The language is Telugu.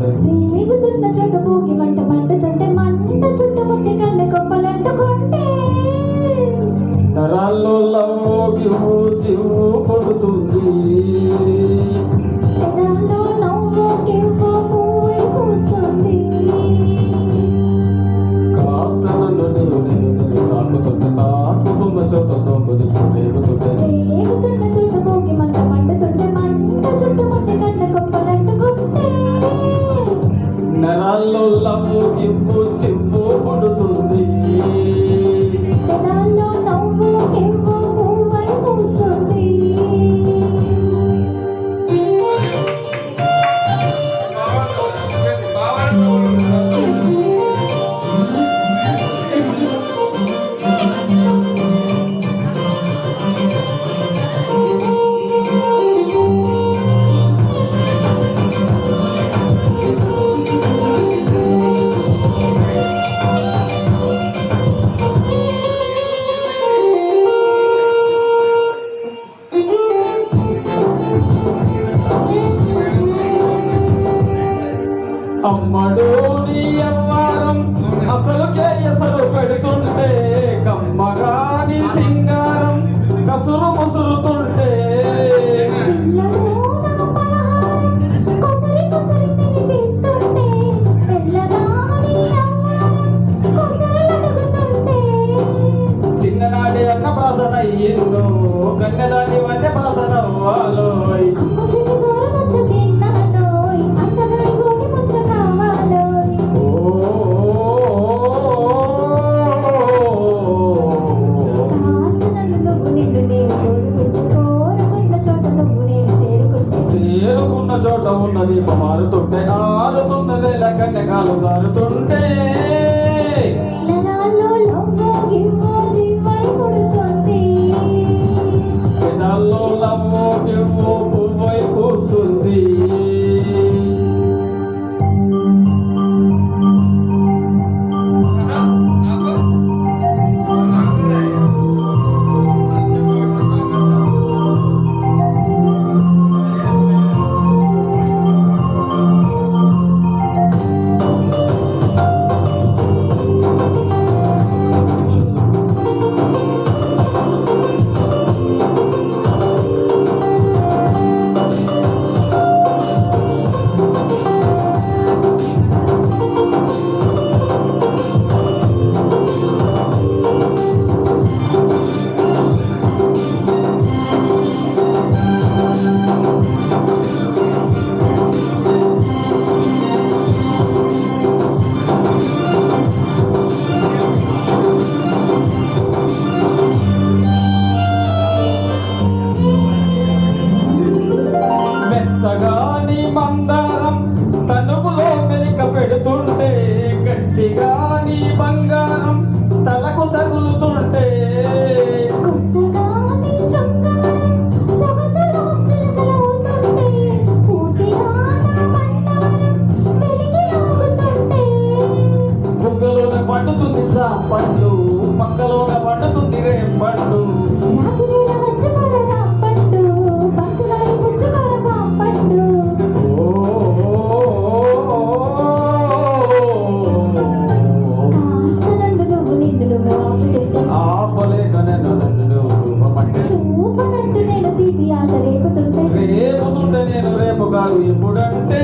రేగుతున్న చోట పోగి మంట మండుతుంటే మంట చుట్టుముట్టి కళ్ళ కొప్పలంటుకుంటే నరాల్లో లవ్వు గివ్వు జివ్వు కొడుతుంది పెదాల్లో నవ్వు గివ్వు పువ్వు పూస్తుంది కాస్త నన్ను నేను తాకుతుంటే తాకుతున్న చోట సోకుది రేగుతుంటే రేగుతున్న చోట పోగి మంట మండుతుంటే మంట చుట్టుముట్టి కళ్ళ కొప్పలంటుకుంటే నరాల్లో లవ్వు గివ్వు జివ్వు కొడుతుంది పెదాల్లో నవ్వు గివ్వు పువ్వు పూస్తుంది అమ్మడు నీ అవ్వారం అసలుకే ఎసరు పెడుతుంటే కమ్మగాని సింగారం కసురు ముసురుతుంటే చిన్ననాటి అన్న ప్రాసన అయ్యిందో కన్నదాని వంటి ప్రాసన అవ్వాలో చేరుకున్న చోట ఉన్న దీపం మారుతుంటే ఆరుతున్న వేళ కన్యకాలు జారుతుంటే పెదాల్లో లవ్వు గివ్వు పువ్వై పూస్తుంది మెత్తగాని మందారం తనువులో మెలిక పెడుతుంటే గట్టిగాని బంగారం తలకు తగులుతుంటే బుగ్గలోన పండుతుంది పండు పక్కలోన పండుతుంది రేంపండు ఆపలేక నేను రేపుతుంటే నేను రేపు కాదు ఎప్పుడంటే